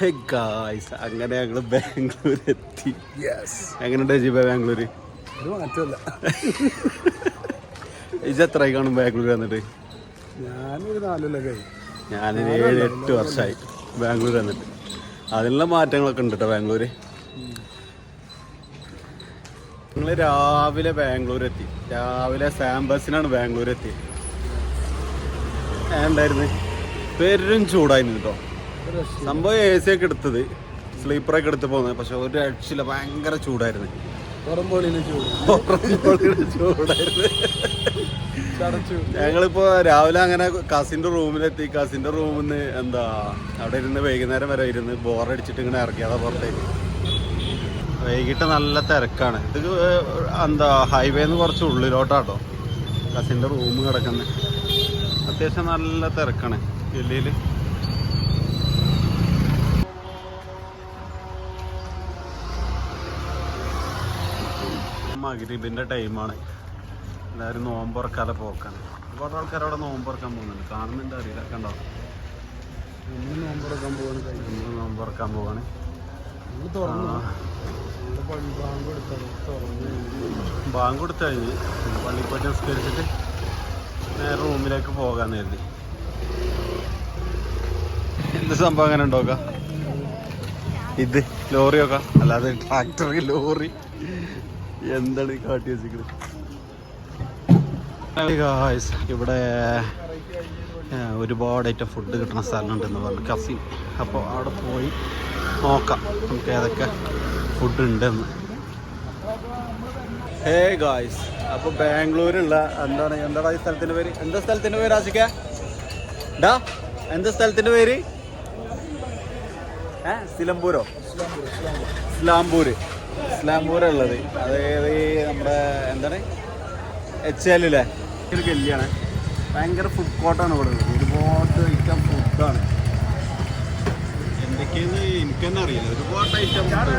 അങ്ങനെ ഞങ്ങള് ബാംഗ്ലൂർ എത്തി. എങ്ങനെയുണ്ട് ജീബ ബാംഗ്ലൂര്? മാറ്റമല്ല. ഇത് എത്രയായി കാണും ബാംഗ്ലൂർ വന്നിട്ട്? ഞാനൊരു 4 ഞാനൊരു 7-8 വർഷമായി ബാംഗ്ലൂർ വന്നിട്ട്. അതിനുള്ള മാറ്റങ്ങളൊക്കെ ഉണ്ട് കേട്ടോ ബാംഗ്ലൂര്. ഞങ്ങൾ രാവിലെ ബാംഗ്ലൂർ എത്തി. രാവിലെ സാംബസിനാണ് ബാംഗ്ലൂർ എത്തി. ഉണ്ടായിരുന്നു പെരും ചൂടായിരുന്നു കേട്ടോ. സംഭവം എ സി ഒക്കെ എടുത്തത്, സ്ലീപ്പറൊക്കെ എടുത്ത് പോകുന്നത്. പക്ഷെ ഒരു രക്ഷയില്ല, ഭയങ്കര ചൂടായിരുന്നു. ചൂടായിരുന്നു. ഞങ്ങളിപ്പോ രാവിലെ അങ്ങനെ കസിന്റെ റൂമിലെത്തി. കസിന്റെ റൂമിൽ നിന്ന് അവിടെ ഇരുന്ന് വൈകുന്നേരം വരെ ഇരുന്ന് ബോറടിച്ചിട്ട് ഇങ്ങനെ ഇറങ്ങിയതാ പുറത്തേക്ക്. വൈകിട്ട് നല്ല തിരക്കാണ്. ഇത് ഹൈവേന്ന് കുറച്ച് ഉള്ളിലോട്ടാട്ടോ കസിന്റെ റൂം കിടക്കുന്നത്. അത്യാവശ്യം നല്ല തിരക്കാണ് ഡൽഹിയിൽ. മഗ്‌രിബിന്റെ ടൈമാണ്. എല്ലാവരും നോമ്പുറക്കാതെ പോക്കാണ്. ഒരുപാട് ആൾക്കാർ അവിടെ നോമ്പുറക്കാൻ പോകുന്നുണ്ട്. കാണുന്നുണ്ട്, അറിയില്ല. കണ്ടോ, നോമ്പുറക്കാൻ പോവാണ്. ബാങ്ക് കൊടുത്തു കഴിഞ്ഞ് പള്ളിയിൽ പോയിട്ട് നിസ്കരിച്ചിട്ട് നേരെ റൂമിലേക്ക് പോകാന്ന് കരുതി. എന്ത് സംഭവം അങ്ങനെ ഉണ്ടോക്ക? ഇത് ലോറിയൊക്കെ അല്ലാതെ ട്രാക്ടർ, ലോറി എന്താണ് ഈ കാട്ടി വെച്ചിരിക്കുന്നത്? ഇവിടെ ഒരുപാട് ഐറ്റം ഫുഡ് കിട്ടുന്ന സ്ഥലമുണ്ടെന്ന് പറഞ്ഞു കസിൻ. അപ്പോൾ അവിടെ പോയി നോക്കാം നമുക്ക് ഏതൊക്കെ ഫുഡ് ഉണ്ടെന്ന്. ഹേ ഗായ്സ്, അപ്പോൾ ബാംഗ്ലൂരുള്ള എന്താടാ ഈ സ്ഥലത്തിൻ്റെ പേര്? എന്താ സ്ഥലത്തിൻ്റെ പേര് ആശിക്ക? എന്താ സ്ഥലത്തിൻ്റെ പേര്? സിലംപൂരോ? ഇസ്ലാംപൂരുള്ളത്. അതായത് നമ്മുടെ HL ഒരു ഗല്ലിയാണ്. ഭയങ്കര ഫുഡ് കോർട്ടാണ് ഇവിടെ ഉള്ളത്. ഒരുപാട് ഐറ്റം ഫുഡാണ്. എന്തൊക്കെയെന്ന് എനിക്ക് തന്നെ അറിയില്ല. ഒരുപാട് ഐറ്റം ഫുഡാണ്.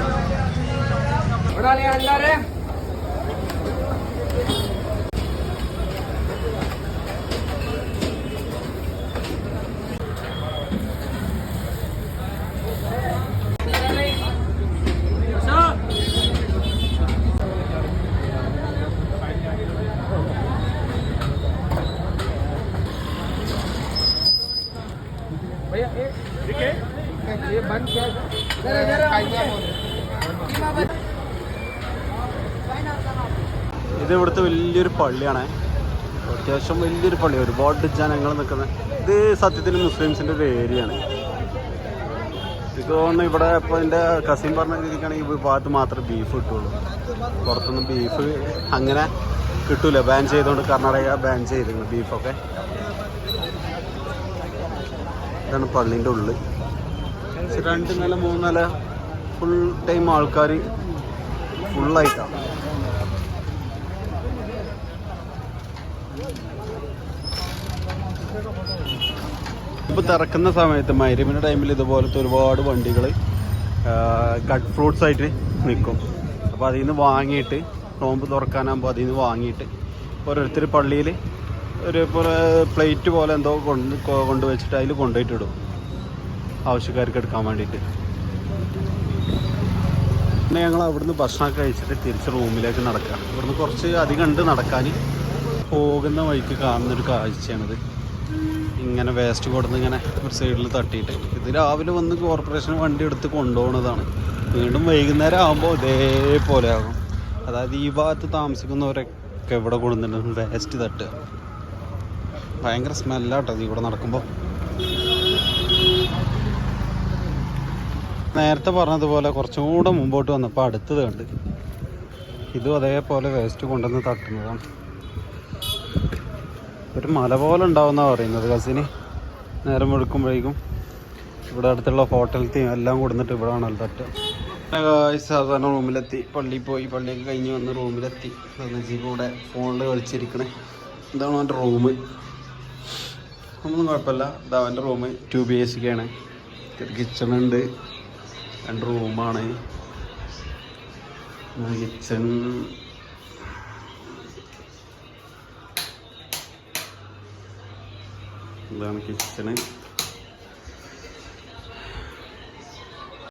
ഇത് ഇവിടുത്തെ വലിയൊരു പള്ളിയാണ്. അത്യാവശ്യം വലിയൊരു പള്ളി, ഒരുപാട് ജനങ്ങൾ നിൽക്കുന്നത്. ഇത് സത്യത്തിൽ മുസ്ലിംസിൻ്റെ ഒരു ഏരിയയാണ്. ഇത് തോന്നുന്നു ഇവിടെ ഇപ്പോൾ എൻ്റെ കസിൻ പറഞ്ഞ രീതിക്കാണെങ്കിൽ ഈ ഭാഗത്ത് മാത്രമേ ബീഫ് കിട്ടുള്ളൂ. പുറത്തൊന്നും ബീഫ് അങ്ങനെ കിട്ടൂല. ബാൻ ചെയ്തുകൊണ്ട് കർണാടക ബാൻ ചെയ്തിരുന്നു ബീഫൊക്കെ. ഇതാണ് പള്ളീൻ്റെ ഉള്ളിൽ. 2 നില 3 നില ഫുൾ ടൈം ആൾക്കാർ ഫുള്ളായിട്ടാണ്. ഇപ്പോൾ തിറക്കുന്ന സമയത്ത് മഗ്‌രിബിൻ്റെ ടൈമിൽ ഇതുപോലത്തെ ഒരുപാട് വണ്ടികൾ കട്ട് ഫ്രൂട്ട്സ് ആയിട്ട് നിൽക്കും. അപ്പോൾ അതിൽ നിന്ന് വാങ്ങിയിട്ട് നോമ്പ് തുറക്കാനാകുമ്പോൾ അതിൽ നിന്ന് വാങ്ങിയിട്ട് ഓരോരുത്തർ പള്ളിയിൽ ഒരു പ്ലേറ്റ് പോലെ എന്തോ കൊണ്ടുവച്ചിട്ട് അതിൽ കൊണ്ടുപോയിട്ടിടും ആവശ്യക്കാർക്ക് എടുക്കാൻ വേണ്ടിയിട്ട്. പിന്നെ ഞങ്ങൾ അവിടുന്ന് ഭക്ഷണമൊക്കെ കഴിച്ചിട്ട് തിരിച്ച് റൂമിലേക്ക് നടക്കുകയാണ്. ഇവിടുന്ന് കുറച്ച് അധികം ഉണ്ട് നടക്കാൻ. പോകുന്ന വഴിക്ക് കാണുന്നൊരു കാഴ്ചയാണിത്. ഇങ്ങനെ വേസ്റ്റ് കൊടുന്ന് ഇങ്ങനെ ഒരു സൈഡിൽ തട്ടിയിട്ട്. ഇത് രാവിലെ വന്ന് കോർപ്പറേഷൻ വണ്ടി എടുത്ത് കൊണ്ടുപോകുന്നതാണ്. വീണ്ടും വൈകുന്നേരം ആകുമ്പോൾ ഇതേപോലെ ആകും. അതായത് ഈ ഭാഗത്ത് താമസിക്കുന്നവരൊക്കെ ഇവിടെ കൊടുത്തിട്ടുണ്ട് വേസ്റ്റ് തട്ടുക. ഭയങ്കര സ്മെല്ലാട്ടോ ഇവിടെ നടക്കുമ്പോൾ. നേരത്തെ പറഞ്ഞതുപോലെ കുറച്ചും കൂടെ മുമ്പോട്ട് വന്നപ്പോൾ അടുത്തത് കണ്ട് ഇതും അതേപോലെ വേസ്റ്റ് കൊണ്ടുവന്ന് തട്ടുന്നതാണ്. ഒരു മല പോലെ ഉണ്ടാവുമെന്നാണ് പറയുന്നത് കസിന്. നേരം വെളുക്കുമ്പോഴേക്കും ഇവിടെ അടുത്തുള്ള ഹോട്ടലത്തെയും എല്ലാം കൊടുത്തിട്ട് ഇവിടെ ആണല്ലോ തട്ടുക. സാധാരണ റൂമിലെത്തി. പള്ളിയിൽ പോയി, പള്ളിയൊക്കെ കഴിഞ്ഞ് വന്ന് റൂമിലെത്തി. കൂടെ ഫോണിൽ കളിച്ചിരിക്കണേ. ഇതാണ് അവൻ്റെ റൂം. ഒന്നും കുഴപ്പമില്ല. ഇതാ അവൻ്റെ റൂം 2 BHK ആണ്. കിച്ചണുണ്ട്, 2 റൂമാണ്. കിച്ചൺ ഇതാണ് കിച്ചണ്.